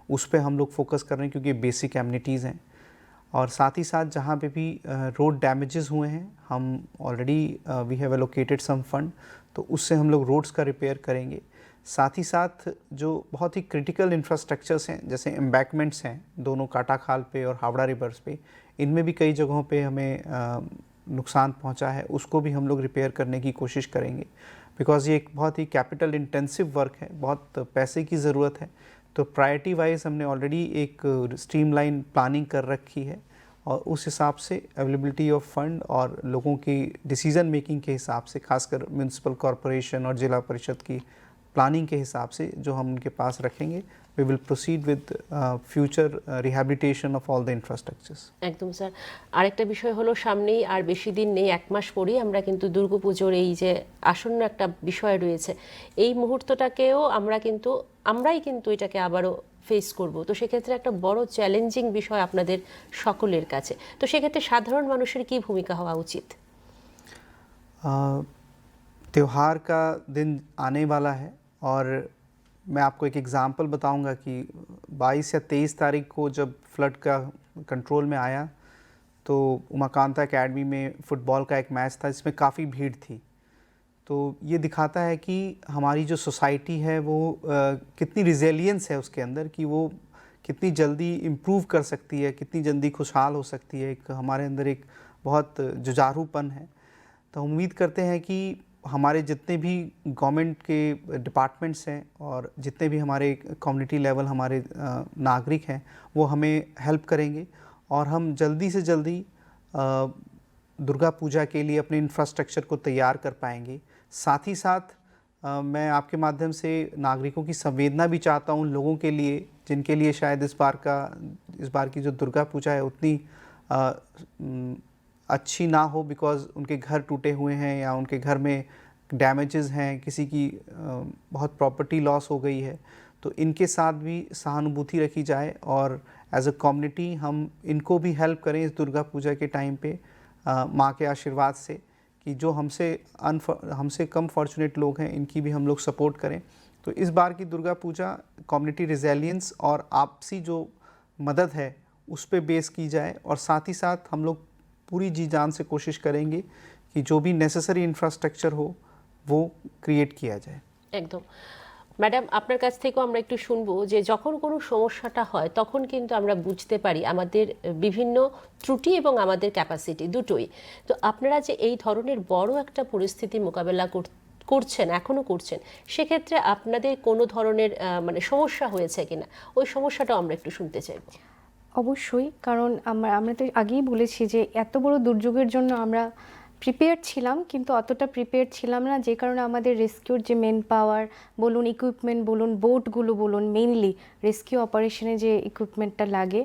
उस पे हम लोग फोकस कर रहे हैं क्योंकि बेसिक एमिनिटीज़ हैं। और साथ ही साथ जहाँ पे भी रोड डैमेजेस हुए हैं, हम already we have allocated some fund, तो उससे हम लोग रोड्स का रिपेयर करेंगे। साथ ही साथ जो बहुत ही क्रिटिकल इंफ्रास्ट्रक्चर्स हैं जैसे एम्बैकमेंट्स हैं दोनों काटा खाल पे और हावड़ा रिवर्स पे, इनमें भी कई जगहों पे हमें नुकसान पहुंचा है, उसको भी हम लोग रिपेयर करने की कोशिश करेंगे। बिकॉज़ ये एक बहुत ही कैपिटल इंटेंसिव वर्क है, बहुत पैसे की ज़रूरत है, तो प्रायोरिटी वाइज हमने ऑलरेडी एक स्ट्रीमलाइन प्लानिंग कर रखी है और उस हिसाब से अवेलेबिलिटी ऑफ फंड और लोगों की डिसीज़न मेकिंग के हिसाब से, खासकर म्यूनसिपल कॉरपोरेशन और जिला परिषद की प्लानिंग के हिसाब से जो हम उनके पास रखेंगे, we will proceed with future rehabilitation of all the infrastructures. একদম স্যার। আরেকটা বিষয় হলো, সামনেই আর বেশি দিন নেই, 1 মাস পরেই আমরা কিন্তু দুর্গাপুজোর এই যে আসন্ন একটা বিষয় রয়েছে, এই মুহূর্তটাকেও আমরাই কিন্তু এটাকে আবারও ফেস করব। তো সেক্ষেত্রে একটা বড় চ্যালেঞ্জিং বিষয় আপনাদের সকলের কাছে। তো সেক্ষেত্রে সাধারণ মানুষের কি ভূমিকা হওয়া উচিত? त्यौहार का दिन आने वाला है और मैं आपको एक एग्ज़ाम्पल बताऊंगा कि 22 या 23 तारीख को जब फ्लड का कंट्रोल में आया तो उमाकांता एकेडमी में फ़ुटबॉल का एक मैच था जिसमें काफ़ी भीड़ थी। तो ये दिखाता है कि हमारी जो सोसाइटी है वो कितनी रिज़िलियंस है उसके अंदर, कि वो कितनी जल्दी इम्प्रूव कर सकती है, कितनी जल्दी खुशहाल हो सकती है। एक हमारे अंदर एक बहुत जुझारूपन है। तो हम उम्मीद करते हैं कि हमारे जितने भी गवर्नमेंट के डिपार्टमेंट्स हैं और जितने भी हमारे कम्युनिटी लेवल हमारे नागरिक हैं वो हमें हेल्प करेंगे और हम जल्दी से जल्दी दुर्गा पूजा के लिए अपने इंफ्रास्ट्रक्चर को तैयार कर पाएंगे। साथ ही साथ मैं आपके माध्यम से नागरिकों की संवेदना भी चाहता हूँ उन लोगों के लिए जिनके लिए शायद इस बार की जो दुर्गा पूजा है उतनी अच्छी ना हो, बिकॉज़ उनके घर टूटे हुए हैं या उनके घर में डैमेजेस हैं, किसी की बहुत प्रॉपर्टी लॉस हो गई है। तो इनके साथ भी सहानुभूति रखी जाए और एज अ कम्युनिटी हम इनको भी हेल्प करें इस दुर्गा पूजा के टाइम पे, माँ के आशीर्वाद से, कि जो हमसे कम फॉर्चुनेट लोग हैं इनकी भी हम लोग सपोर्ट करें। तो इस बार की दुर्गा पूजा कम्युनिटी रिज़िलियंस और आपसी जो मदद है उस पे बेस की जाए और साथ ही साथ हम लोग पूरी जी जान से कोशिश करेंगे कि जो भी नेसेसरी इंफ्रास्ट्रक्चर हो वो क्रिएट किया जाए। একদম। ম্যাডাম, আপনার কাছ থেকেও আমরা একটু শুনবো যে যখন কোনো সমস্যাটা হয় তখন কিন্তু আমরা বুঝতে পারি আমাদের বিভিন্ন ত্রুটি এবং আমাদের ক্যাপাসিটি দুটোই। তো আপনারা যে এই ধরনের বড় একটা পরিস্থিতি মোকাবেলা করছেন, এখনও করছেন, সেক্ষেত্রে আপনাদের কোনো ধরনের মানে সমস্যা হয়েছে কিনা, ওই সমস্যাটাও আমরা একটু শুনতে চাইব। অবশ্যই, কারণ আমরা তো আগেই বলেছি যে এত বড় দুর্যোগের জন্য আমরা প্রিপেয়ার ছিলাম, কিন্তু অতটা প্রিপেয়ার ছিলাম না, যে কারণে আমাদের রেস্কিউর যে মেন পাওয়ার বলুন, ইকুইপমেন্ট বলুন, বোটগুলো বলুন, মেইনলি রেস্কিউ অপারেশনে যে ইকুইপমেন্টটা লাগে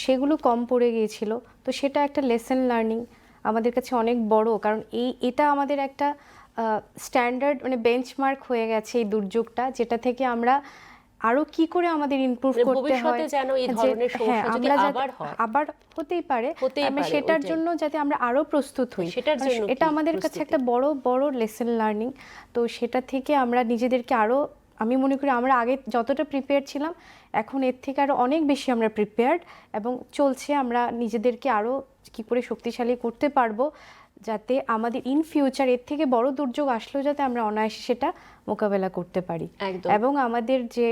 সেগুলো কম পড়ে গিয়েছিল। তো সেটা একটা লেসন লার্নিং আমাদের কাছে অনেক বড়, কারণ এটা আমাদের একটা স্ট্যান্ডার্ড মানে বেঞ্চমার্ক হয়ে গেছে এই দুর্যোগটা, যেটা থেকে আমরা আরো কি করে আমাদের ইমপ্রুভ করতে হয়, যেন এই ধরনের সমস্যা যদি আবার হতেই পারে, আমরা সেটার জন্য যাতে আমরা আরো প্রস্তুত হই, এটা আমাদের কাছে একটা বড় বড় লেসন লার্নিং। তো সেটা থেকে আমরা নিজেদেরকে আরো আমি মনে করি আমরা আগে যতটা প্রিপেয়ার ছিলাম এখন এর থেকে আরও অনেক বেশি আমরা প্রিপেয়ার্ড, এবং চলছে আমরা নিজেদেরকে আরও কী করে শক্তিশালী করতে পারবো যাতে আমাদের ইন ফিউচার এর থেকে বড় দুর্যোগ আসলেও যাতে আমরা অনায়াসে সেটা মোকাবেলা করতে পারি, একদম। এবং আমাদের যে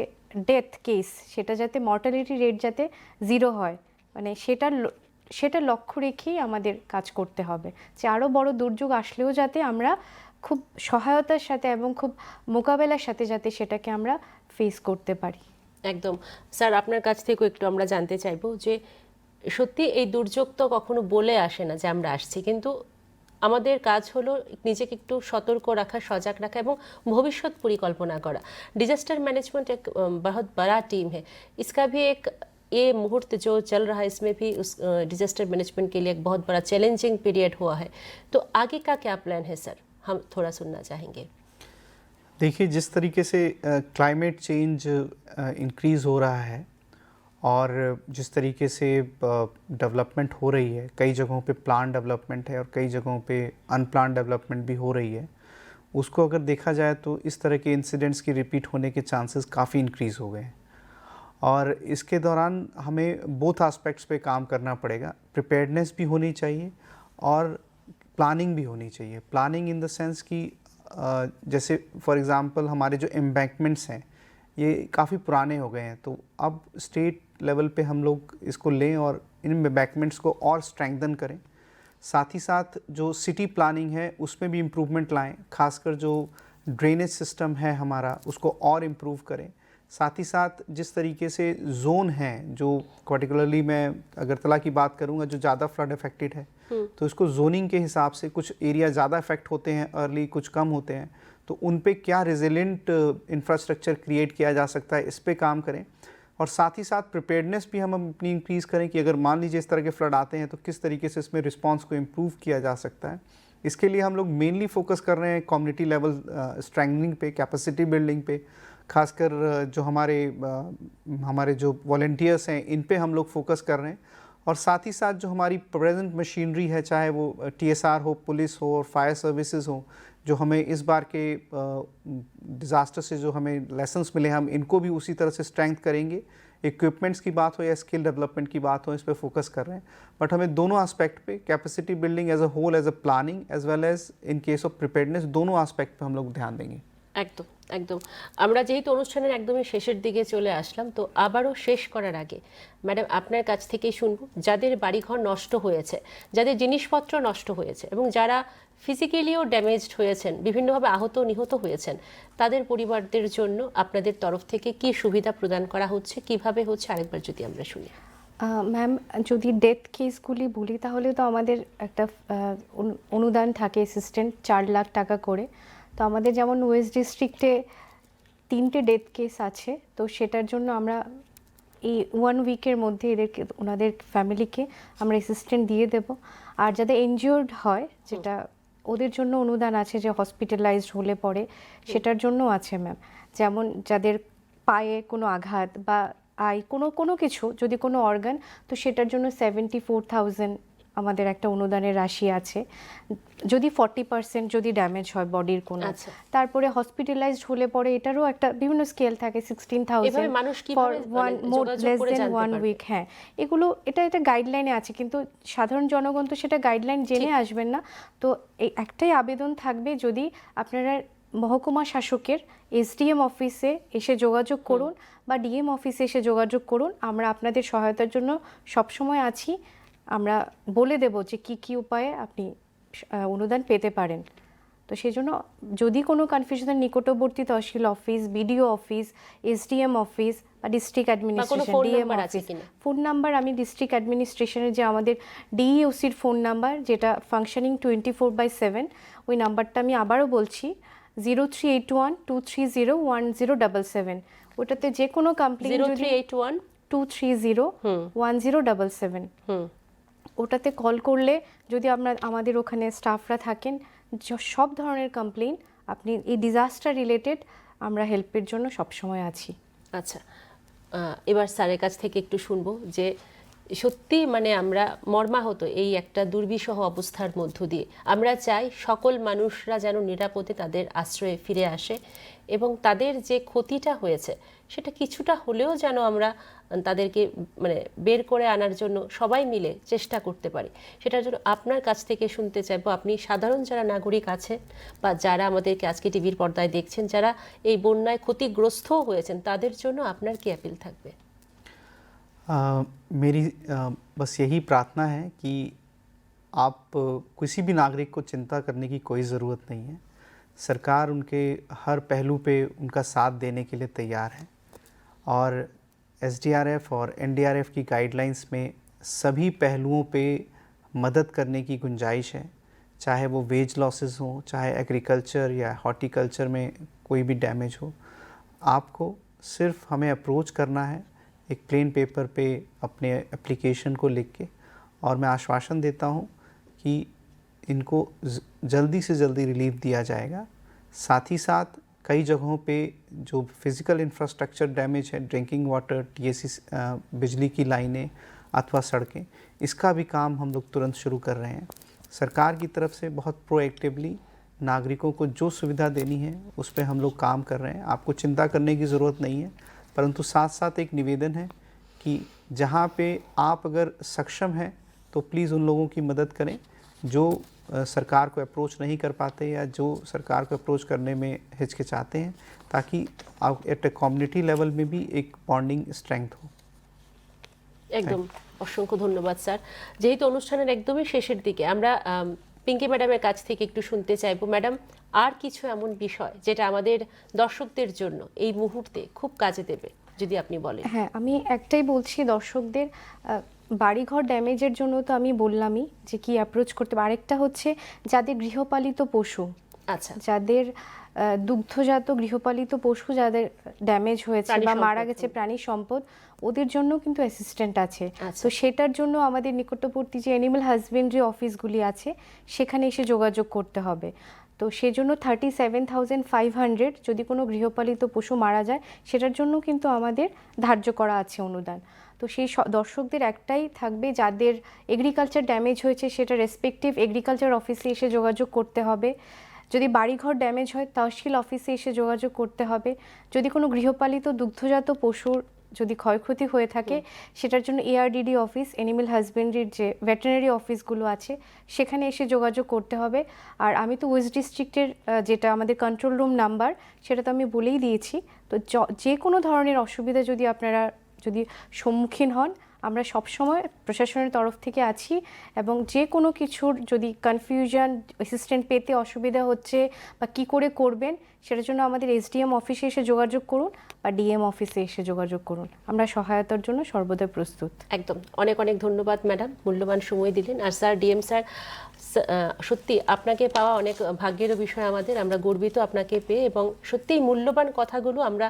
ডেথ কেস সেটা যাতে মর্টালিটি রেট যাতে 0 হয়, মানে সেটা লক্ষ্য রেখেই আমাদের কাজ করতে হবে, যে আরও বড় দুর্যোগ আসলেও যাতে আমরা খুব সহায়তার সাথে এবং খুব মোকাবেলার সাথে যাতে সেটাকে আমরা ফেস করতে পারি। একদম স্যার, আপনার কাছ থেকেও একটু আমরা জানতে চাইবো যে সত্যি এই দুর্যোগ তো কখনো বলে আসে না যে আমরা আসছি, কিন্তু আমাদের কাজ হলো নিজেকে একটু সতর্ক রাখা, সজাগ রাখা এবং ভবিষ্যৎ পরিকল্পনা করা। डिजास्टर मैनेजमेंट एक बहुत बड़ा टीम है, इसका भी एक ये मुहूर्त जो चल रहा है इसमें भी उस डिजास्टर मैनेजमेंट के लिए एक बहुत बड़ा चैलेंजिंग पीरियड हुआ है, तो आगे का क्या प्लान है सर, हम थोड़ा सुनना चाहेंगे। देखिए, जिस तरीके से क्लाइमेट चेंज इंक्रीज़ हो रहा है और जिस तरीके से डेवलपमेंट हो रही है, कई जगहों पे प्लान डेवलपमेंट है और कई जगहों पे अनप्लान डेवलपमेंट भी हो रही है, उसको अगर देखा जाए तो इस तरह के इंसिडेंट्स की रिपीट होने के चांसेस काफ़ी इंक्रीज़ हो गए हैं। और इसके दौरान हमें बोथ एस्पेक्ट्स पे काम करना पड़ेगा। प्रिपेयर्डनेस भी होनी चाहिए और प्लानिंग भी होनी चाहिए। प्लानिंग इन द सेंस कि जैसे फॉर एग्ज़ाम्पल हमारे जो एम्बैंकमेंट्स हैं ये काफ़ी पुराने हो गए हैं, तो अब स्टेट लेवल पे हम लोग इसको लें और इन एम्बैंकमेंट्स को और स्ट्रेंथन करें। साथ ही साथ जो सिटी प्लानिंग है उसमें भी इम्प्रूवमेंट लाएं, खासकर जो ड्रेनेज सिस्टम है हमारा उसको और इम्प्रूव करें। साथ ही साथ जिस तरीके से जोन हैं, जो पर्टिकुलरली मैं अगरतला की बात करूंगा जो ज़्यादा फ्लड अफेक्टेड है, तो इसको जोनिंग के हिसाब से कुछ एरिया ज़्यादा अफेक्ट होते हैं अर्ली, कुछ कम होते हैं, तो उन पे क्या रेजिलेंट इंफ्रास्ट्रक्चर क्रिएट किया जा सकता है, इस पे काम करें। और साथ ही साथ प्रिपेयर्डनेस भी हम अपनी इंक्रीज़ करें कि अगर मान लीजिए इस तरह के फ्लड आते हैं तो किस तरीके से इसमें रिस्पांस को इम्प्रूव किया जा सकता है। इसके लिए हम लोग मेनली फोकस कर रहे हैं कम्युनिटी लेवल स्ट्रेंथनिंग पे, कैपेसिटी बिल्डिंग पे, खासकर जो हमारे जो वॉलंटियर्स हैं इन पे हम लोग फोकस कर रहे हैं। और साथ ही साथ जो हमारी प्रेजेंट मशीनरी है, चाहे वो TSR हो, पुलिस हो और फायर सर्विसेज हो, जो हमें इस बार के डिज़ास्टर से जो हमें लेसन्स मिले हम इनको भी उसी तरह से स्ट्रेंथ करेंगे। इक्विपमेंट्स की बात हो या स्किल डेवलपमेंट की बात हो, इस पे फोकस कर रहे हैं। बट हमें दोनों एस्पेक्ट पे, capacity building as a whole, as a planning as well as in case of preparedness, दोनों एस्पेक्ट पे हम लोग ध्यान देंगे। একদম একদম। আমরা যেহেতু অনুষ্ঠানের একদমই শেষের দিকে চলে আসলাম, তো আবারও শেষ করার আগে ম্যাডাম আপনার কাছ থেকেই শুনবো, যাদের বাড়িঘর নষ্ট হয়েছে, যাদের জিনিসপত্র নষ্ট হয়েছে এবং যারা ফিজিক্যালিও ড্যামেজড হয়েছেন, বিভিন্নভাবে আহত নিহত হয়েছেন, তাদের পরিবারদের জন্য আপনাদের তরফ থেকে কি সুবিধা প্রদান করা হচ্ছে, কিভাবে হচ্ছে, আরেকবার যদি আমরা শুনি। ম্যাম, যদি ডেথ কেসগুলি বলি তাহলে তো আমাদের একটা অনুদান থাকে অ্যাসিস্ট্যান্ট 4 লাখ টাকা করে। তো আমাদের যেমন ওয়েস্ট ডিস্ট্রিক্টে 3টে ডেথ কেস আছে, তো সেটার জন্য আমরা এই 1 উইকের মধ্যে ওনাদের ফ্যামিলিকে আমরা অ্যাসিস্ট্যান্ট দিয়ে দেব। আর যাদের ইনজিওর্ড হয়, যেটা ওদের জন্য অনুদান আছে, যে হসপিটালাইজড হলে পরে সেটার জন্য আছে ম্যাম। যেমন যাদের পায়ে কোনো আঘাত বা কোনো কিছু, যদি কোনো অর্গান, তো সেটার জন্য 74,000 আমাদের একটা অনুদানের রাশি আছে, যদি 40% যদি ড্যামেজ হয় বডির কোনো। তারপরে হসপিটালাইজড হলে পরে এটারও একটা বিভিন্ন স্কেল থাকে, 16,000 ফর লেস দেন 1 উইক। হ্যাঁ, এটা গাইডলাইনে আছে, কিন্তু সাধারণ জনগণ তো সেটা গাইডলাইন জেনে আসবেন না। তো এই একটাই আবেদন থাকবে, যদি আপনারা মহকুমা শাসকের SDM অফিসে এসে যোগাযোগ করুন বা DM অফিসে এসে যোগাযোগ করুন, আমরা আপনাদের সহায়তার জন্য সবসময় আছি। আমরা বলে দেব যে কি উপায়ে আপনি অনুদান পেতে পারেন। তো সেই জন্য যদি কোনো কনফিউশন, নিকটবর্তী tehsil office, BDO office, SDM office বা district administration, DM office, phone number আমি ডিস্ট্রিক্ট অ্যাডমিনিস্ট্রেশনের যে আমাদের DEOCর ফোন নাম্বার, যেটা ফাংশনিং 24/7, ওই নাম্বারটা আমি আবারও বলছি, 0381-230-1077। ওটাতে যে কোনো কমপ্লেইন, 0381-230-1077, ওটাতে কল করলে যদি আমাদের ওখানে স্টাফরা থাকেন, সব ধরনের কমপ্লেইন আপনি এই ডিজাস্টার রিলেটেড, আমরা হেল্পের জন্য সবসময় আছি। আচ্ছা, এবার স্যারের কাছ থেকে একটু শুনবো যে সত্যি মানে আমরা মর্মাহত এই একটা দুর্বিষহ অবস্থার মধ্য দিয়ে। আমরা চাই সকল মানুষরা যেন নিরাপদে তাদের আশ্রয়ে ফিরে আসে এবং তাদের যে ক্ষতিটা হয়েছে সেটা কিছুটা হলেও যেন আমরা তাদেরকে মানে বের করে আনার জন্য সবাই মিলে চেষ্টা করতে পারি। সেটার জন্য আপনার কাছ থেকে শুনতে চাইবো, আপনি সাধারণ যারা নাগরিক আছেন বা যারা আমাদেরকে আজকে টিভির পর্দায় দেখছেন, যারা এই বন্যায় ক্ষতিগ্রস্তও হয়েছেন, তাদের জন্য আপনার কি অ্যাপিল থাকবে? मेरी बस यही प्रार्थना है कि आप किसी भी नागरिक को चिंता करने की कोई ज़रूरत नहीं है। सरकार उनके हर पहलू पे उनका साथ देने के लिए तैयार है और एसडीआरएफ और एनडीआरएफ की गाइडलाइंस में सभी पहलुओं पे मदद करने की गुंजाइश है, चाहे वो वेज लॉसेस हों, चाहे एग्रीकल्चर या हॉर्टिकल्चर में कोई भी डैमेज हो। आपको सिर्फ हमें अप्रोच करना है एक प्लेन पेपर पे अपने एप्लीकेशन को लिख के, और मैं आश्वासन देता हूँ कि इनको जल्दी से जल्दी रिलीफ दिया जाएगा। साथ ही साथ कई जगहों पे जो फिज़िकल इंफ्रास्ट्रक्चर डैमेज है, ड्रिंकिंग वाटर, टीएसी, बिजली की लाइनें अथवा सड़कें, इसका भी काम हम लोग तुरंत शुरू कर रहे हैं। सरकार की तरफ से बहुत प्रोएक्टिवली नागरिकों को जो सुविधा देनी है उस पर हम लोग काम कर रहे हैं। आपको चिंता करने की ज़रूरत नहीं है, परंतु साथ साथ एक निवेदन है कि जहाँ पे आप अगर सक्षम हैं तो प्लीज़ उन लोगों की मदद करें जो सरकार को अप्रोच नहीं कर पाते या जो सरकार को अप्रोच करने में हिचकिचाते हैं, ताकि एट ए कम्युनिटी लेवल में भी एक बॉन्डिंग स्ट्रेंथ हो। একদম অসংখ্য ধন্যবাদ স্যার। যেহেতু অনুষ্ঠানের একদমই শেষের দিকে, আমরা পিঙ্কি ম্যাডামের কাছ থেকে একটু শুনতে চাইবো। ম্যাডাম, আর কিছু এমন বিষয় যেটা আমাদের দর্শকদের জন্য এই মুহূর্তে খুব কাজে দেবে যদি আপনি বলেন? হ্যাঁ, আমি একটাই বলছি দর্শকদের, বাড়িঘর ড্যামেজের জন্য তো আমি বললামই যে কি অ্যাপ্রোচ করতে হবে। আরেকটা হচ্ছে যাদের গৃহপালিত পশু, আচ্ছা, যাদের দুগ্ধজাত গৃহপালিত পশু যাদের ড্যামেজ হয়েছে প্রাণী বা মারা সম্পদ। গেছে, প্রাণী সম্পদ, ওদের জন্য কিন্তু অ্যাসিস্ট্যান্ট আছে। আচ্ছা। তো সেটার জন্য আমাদের নিকটবর্তী যে অ্যানিমাল হাজবেন্ডারি অফিসগুলি আছে সেখানে এসে যোগাযোগ করতে হবে। তো সেজন্য 37,500 যদি কোনো গৃহপালিত পশু মারা যায় সেটার জন্য কিন্তু আমাদের ধার্য করা আছে অনুদান। তো সেই দর্শকদের একটাই থাকবে, যাদের এগ্রিকালচার ড্যামেজ হয়েছে সেটা রেসপেক্টিভ এগ্রিকালচার অফিসে এসে যোগাযোগ করতে হবে। যদি বাড়িঘর ড্যামেজ হয় তহসিল অফিসে এসে যোগাযোগ করতে হবে। যদি কোনো গৃহপালিত দুগ্ধজাত পশুর যদি ক্ষয়ক্ষতি হয়ে থাকে সেটার জন্য এআরডিডি অফিস, অ্যানিমাল হাজবেন্ডারির যে ভেটেরিনারি অফিসগুলো আছে সেখানে এসে যোগাযোগ করতে হবে। আর আমি তো ওয়েস্ট ডিস্ট্রিক্টের যেটা আমাদের কন্ট্রোল রুম নাম্বার সেটা তো আমি বলেই দিয়েছি। তো যে কোনো ধরনের অসুবিধা যদি আপনারা সম্মুখীন হন, আমরা সবসময় প্রশাসনের তরফ থেকে আছি এবং যে কোনো কিছুর যদি কনফিউশন, অ্যাসিস্ট্যান্ট পেতে অসুবিধা হচ্ছে বা কি করে করবেন সেটার জন্য আমাদের এসডিএম অফিসে এসে যোগাযোগ করুন বা ডিএম অফিসে এসে যোগাযোগ করুন। আমরা সহায়তার জন্য সর্বদা প্রস্তুত। একদম, অনেক অনেক ধন্যবাদ ম্যাডাম, মূল্যবান সময় দিলেন। আর স্যার, ডিএম স্যার, সত্যি আপনাকে পাওয়া অনেক ভাগ্যেরও বিষয় আমাদের। আমরা গর্বিত আপনাকে পেয়ে, এবং সত্যিই মূল্যবান কথাগুলো আমরা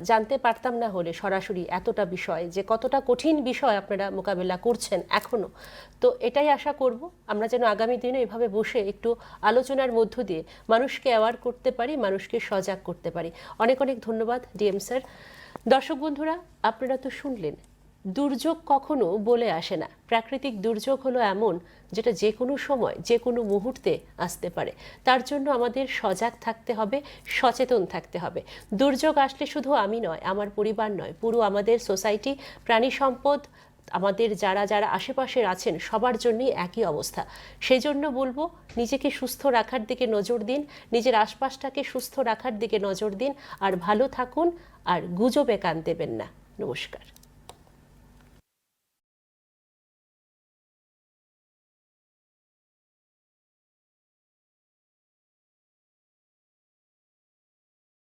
জানতে পারতাম না হলে সরাসরি এতটা বিষয়, যে কতটা কঠিন বিষয় আপনারা মোকাবেলা করছেন এখনও। তো এটাই আশা করব আমরা যেন আগামী দিনে এভাবে বসে একটু আলোচনার মধ্য দিয়ে মানুষকে অ্যাওয়ার করতে পারি, মানুষকে সজাগ করতে পারি। অনেক অনেক ধন্যবাদ ডিএম স্যার। দর্শক বন্ধুরা, আপনারা তো শুনলেন, দুর্যোগ কখনো বলে আসে না। প্রাকৃতিক দুর্যোগ হলো এমন যেটা যে কোনো সময়, যে কোনো মুহূর্তে আসতে পারে। তার জন্য আমাদের সজাগ থাকতে হবে, সচেতন থাকতে হবে। দুর্যোগ আসলে শুধু আমি নয়, আমার পরিবার নয়, পুরো আমাদের সোসাইটি, প্রাণী সম্পদ, আমাদের যারা যারা আশেপাশের আছেন সবার জন্যই একই অবস্থা। সেই জন্য বলবো, নিজেকে সুস্থ রাখার দিকে নজর দিন, নিজের আশপাশটাকে সুস্থ রাখার দিকে নজর দিন, আর ভালো থাকুন, আর গুজবে কান দেবেন না। নমস্কার।